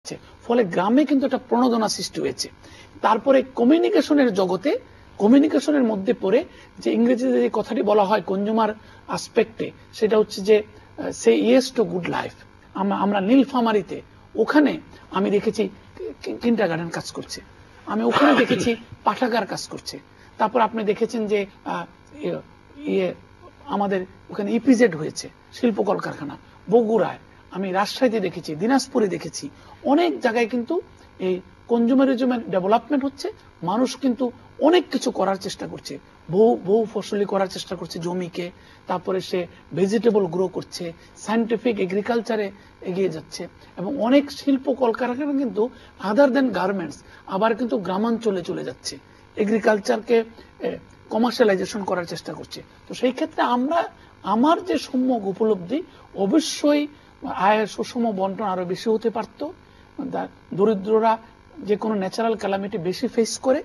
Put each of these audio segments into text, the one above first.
হচ্ছে, ফলে গ্রামে কিন্তু একটা প্রণোদনা সৃষ্টি হয়েছে। তারপরে কমিউনিকেশনের জগতে, কমিউনিকেশনের মধ্যে পড়ে যে ইংরেজিতে যে কথাটি বলা হয় কনজিউমার আসপেক্টে, সেটা হচ্ছে যে সে ইয়েস টু গুড লাইফ। আমরা নীলফামারীতে ওখানে আমি দেখেছি কিন্ডারগার্টেন কাজ করছে, আমি ওখানে দেখেছি পাঠাগার কাজ করছে। তারপর আপনি দেখেছেন যে আমাদের ওখানে ইপিজেড হয়েছে, শিল্প কলকারখানা বগুড়ায়, আমি রাজশাহীতে দেখেছি, দিনাজপুরে দেখেছি, অনেক জায়গায় কিন্তু এই কনজিউমারিজমের ডেভেলপমেন্ট হচ্ছে। মানুষ কিন্তু অনেক কিছু করার চেষ্টা করছে, বহু ফসলি করার চেষ্টা করছে জমিকে, তারপরে সে ভেজিটেবল গ্রো করছে, সায়েন্টিফিক এগ্রিকালচারে এগিয়ে যাচ্ছে, এবং অনেক শিল্প কলকারখানা কিন্তু আদার দেন গার্মেন্টস আবার কিন্তু গ্রামাঞ্চলে চলে যাচ্ছে, এগ্রিকালচারকে কমার্শিয়ালাইজেশন করার চেষ্টা করছে। তো সেই ক্ষেত্রে আমার যে সম্যক উপলব্ধি, অবশ্যই আয়ের সুষম বন্টন আরো বেশি হতে পারত। দরিদ্ররা যে কোনো ন্যাচারাল ক্যালামিটি বেশি ফেস করে,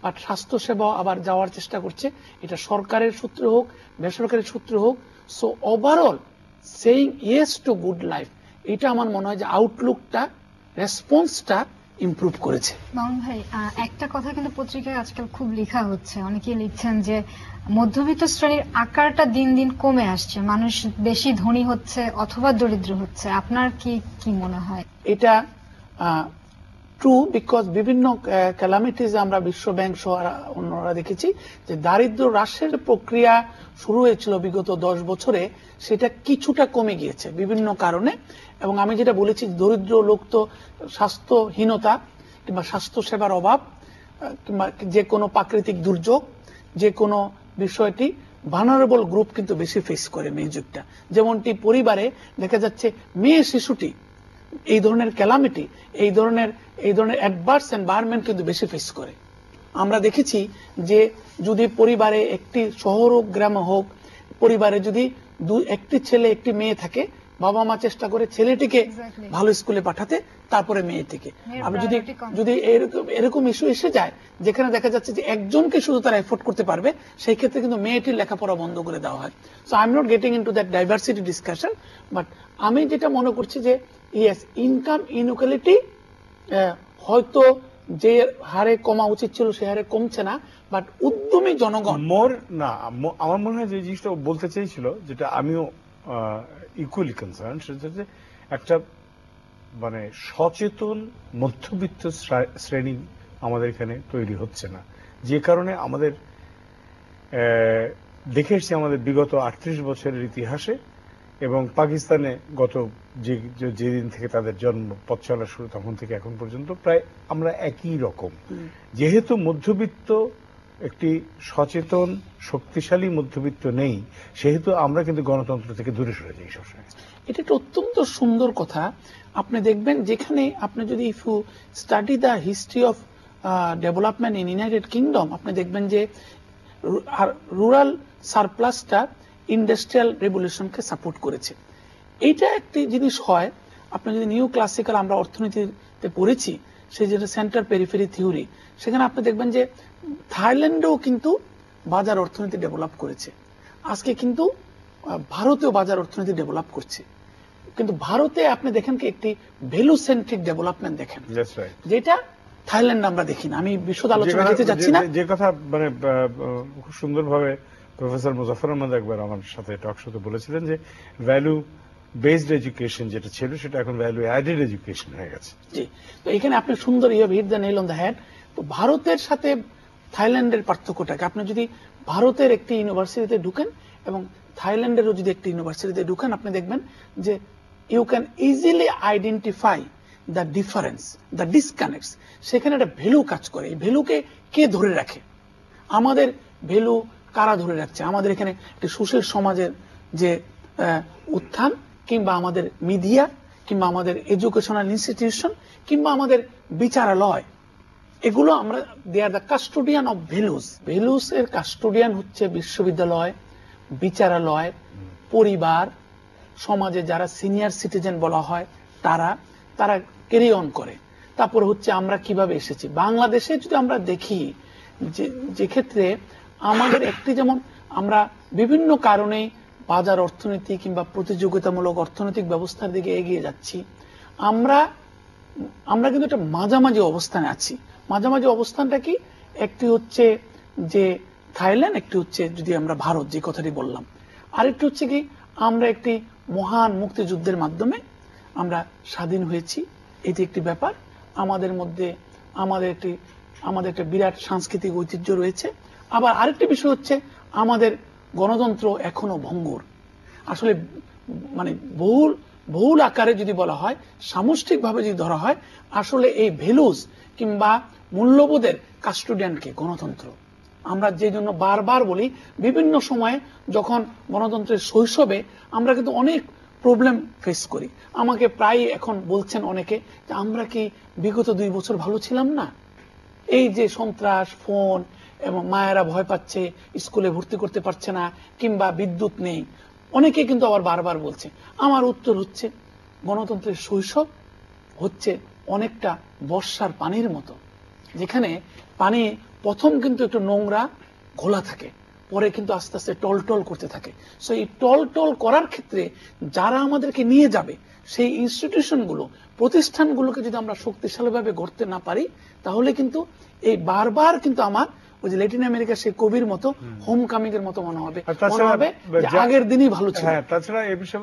বাট স্বাস্থ্যসেবা আবার যাওয়ার চেষ্টা করছে, এটা সরকারের সূত্রে হোক বেসরকারি সূত্রে হোক। So overall saying yes to good life, এটা আমার মনে হয় যে আউটলুকটা, রেসপন্সটা ইমপ্রুভ করেছে। মামুন ভাই, একটা কথা কিন্তু পত্রিকায় আজকাল খুব লেখা হচ্ছে, অনেকেই লিখছেন যে মধ্যবিত্ত শ্রেণীর আকারটা দিন দিন কমে আসছে, মানুষ বেশি ধনী হচ্ছে অথবা দরিদ্র হচ্ছে। আপনার কি মনে হয়? এটা ট্রু, বিকজ বিভিন্ন ক্যালামিটিজ আমরা বিশ্ব ব্যাংক সহ অন্যরা দেখেছি যে দারিদ্র হ্রাসের প্রক্রিয়া শুরু হয়েছিল বিগত 10 বছরে, সেটা কিছুটা কমে গিয়েছে বিভিন্ন কারণে। এবং আমি যেটা বলেছি, দরিদ্র লোক তো স্বাস্থ্যহীনতা কিংবা স্বাস্থ্য সেবার অভাব কিংবা যে কোনো প্রাকৃতিক দুর্যোগ, যে কোনো বিষয়টি ভানারেবল গ্রুপ কিন্তু বেশি ফেস করে এই যুগটা। যেমনটি পরিবারে দেখা যাচ্ছে মেয়ে শিশুটি এই ধরনের ক্যালামিটি, এই ধরনের অ্যাডভার্স এনভায়রনমেন্ট কিন্তু বেশি ফেস করে। আমরা দেখেছি যে যদি পরিবারে একটি শহর হোক গ্রাম হোক, পরিবারে যদি একটি ছেলে একটি মেয়ে থাকে, বাবা মা চেষ্টা করে ছেলেটিকে ভালো স্কুলে পাঠাতে, তারপরে মেয়েটিকে। আবার যদি এরকম ইস্যু এসে যায় যেখানে দেখা যাচ্ছে যে একজনকে শুধু তারা এফোর্ড করতে পারবে, সেই ক্ষেত্রে কিন্তু মেয়েটির লেখাপড়া বন্ধ করে দেওয়া হয়। So I am not getting into that diversity discussion, but আমি যেটা মনে করছি যে ইয়েস, ইনকাম ইনইকুয়ালিটি হয়তো যে হারে কমা উচিত ছিল সে হারে কমছে না, বাট উদ্যমী জনগণ না, আমার মনে হয় যে জিনিসটা বলতে চেয়েছিল, যেটা আমিও ইকুয়ালি কনসার্ন, সেটা হচ্ছে একটা মানে সচেতন মধ্যবিত্ত শ্রেণী আমাদের এখানে তৈরি হচ্ছে না, যে কারণে আমাদের দেখে এসছি আমাদের বিগত 38 বছরের ইতিহাসে এবং পাকিস্তানে গত যেদিন থেকে তাদের জন্ম, পথ চলা শুরু, তখন থেকে এখন পর্যন্ত প্রায় আমরা একই রকম। যেহেতু মধ্যবিত্ত একটি সচেতন শক্তিশালী মধ্যবিত্ত নেই, সেহেতু আমরা কিন্তু গণতন্ত্র থেকে দূরে সরে যাই সবসময়। এটা একটা অত্যন্ত সুন্দর কথা। আপনি দেখবেন যেখানে আপনি যদি if you study the history of development in United Kingdom, আপনি দেখবেন যে রুরাল সারপ্লাসটা ইন্ডাস্ট্রিয়াল রেভলিউশনকে সাপোর্ট করেছে। এইটা একটি জিনিস হয়, আপনি যদি নিউ ক্লাসিক্যাল আমরা অর্থনীতিতে পড়েছি, সেই যেটা সেন্টার পেরিফেরি থিওরি, সেখানে আপনি দেখবেন যে থাইল্যান্ডেও কিন্তু বাজার অর্থনীতি ডেভেলপ করেছে। আজকে কিন্তু ভারতেও বাজার অর্থনীতি ডেভেলপ করছে, কিন্তু ভারতে আপনি দেখেন কি একটি ভ্যালু সেন্ট্রিক ডেভেলপমেন্ট দেখেন, যেটা থাইল্যান্ড আমরা দেখি না। আমি বিশদ আলোচনা যেতে যাচ্ছি না। যে কথা মানে খুব সুন্দরভাবে প্রফেসর মুজাফফর আহমদ একবার আমার সাথে টক শোতে বলেছিলেন যে ভ্যালু বেসড এডুকেশন যেটা ছিল সেটা এখন ভ্যালু অ্যাডেড এডুকেশন হয়ে গেছে। জি, তো এখানে আপনি সুন্দর hit the nail on the head. তো ভারতের সাথে থাইল্যান্ডের পার্থক্যটাকে, আপনি যদি ভারতের একটি ইউনিভার্সিটিতে ঢুকেন এবং থাইল্যান্ডেরও যদি একটি ইউনিভার্সিটিতে ঢুকেন, আপনি দেখবেন যে you can easily identify the difference, the disconnects. সেখানে একটা ভ্যালু কাজ করে। এই ভ্যালুকে কে ধরে রাখে? আমাদের ভ্যালু কারা ধরে রাখছে? আমাদের এখানে একটি সুশীল সমাজের যে উত্থান, কিংবা আমাদের মিডিয়া, কিংবা আমাদের এডুকেশনাল ইনস্টিটিউশন, কিংবা আমাদের বিচারালয়, এগুলো আমরা they are the custodian of values. Values এর কাস্টোডিয়ান হচ্ছে বিশ্ববিদ্যালয়, বিচারালয়, পরিবার, সমাজে যারা সিনিয়র সিটিজেন বলা হয় তারা ক্যারি অন করে। তারপর হচ্ছে আমরা কিভাবে এসেছি। বাংলাদেশে যদি আমরা দেখি যে ক্ষেত্রে আমাদের একটি, যেমন আমরা বিভিন্ন কারণে বাজার অর্থনীতি কিংবা প্রতিযোগিতামূলক অর্থনৈতিক ব্যবস্থার দিকে এগিয়ে যাচ্ছি, আমরা আমরা কিন্তু একটা মাঝামাঝি অবস্থানে আছি। মাঝামাঝি অবস্থানটা কি? একটি হচ্ছে যে থাইল্যান্ড, একটি হচ্ছে যদি আমরা ভারত, যে কথাটি বললাম, আরেকটি হচ্ছে কি আমরা একটি মহান মুক্তিযুদ্ধের মাধ্যমে আমরা স্বাধীন হয়েছি, এটি একটি ব্যাপার। আমাদের মধ্যে আমাদের একটা বিরাট সাংস্কৃতিক ঐতিহ্য রয়েছে। আবার আরেকটি বিষয় হচ্ছে আমাদের গণতন্ত্র এখনো ভঙ্গুর। আসলে মানে বহুল আকারে যদি বলা হয়, সামষ্টিকভাবে যদি ধরা হয়, আসলে এই ভ্যালুজ কিংবা মূল্যবোধের কাস্টোডিয়ানকে গণতন্ত্র। আমরা যে জন্য বারবার বলি, বিভিন্ন সময়ে যখন গণতন্ত্রের শৈশবে আমরা কিন্তু অনেক প্রবলেম ফেস করি। আমাকে প্রায় এখন বলছেন অনেকে যে আমরা কি বিগত 2 বছর ভালো ছিলাম না? এই যে সন্ত্রাস, ফোন, এবং মায়েরা ভয় পাচ্ছে, স্কুলে ভর্তি করতে পারছে না, কিংবা বিদ্যুৎ নেই, অনেকে কিন্তু আবার বারবার বলছে। আমার উত্তর হচ্ছে গণতন্ত্রের শৈশব হচ্ছে অনেকটা বর্ষার পানির মতো, যেখানে পানি প্রথম কিন্তু একটু নোংরা ঘোলা থাকে, পরে কিন্তু আস্তে আস্তে টলটল করতে থাকে। সো এই টলটল করার ক্ষেত্রে যারা আমাদেরকে নিয়ে যাবে, সেই ইনস্টিটিউশনগুলো, প্রতিষ্ঠানগুলোকে যদি আমরা শক্তিশালীভাবে গড়তে না পারি, তাহলে কিন্তু এই বারবার কিন্তু আমার ওই যে ল্যাটিন আমেরিকার সেই কবির মতো হোম কামিং এর মতো মনে হবে যে আগের দিনই ভালো ছিল। তাছাড়া এ বিষয়ে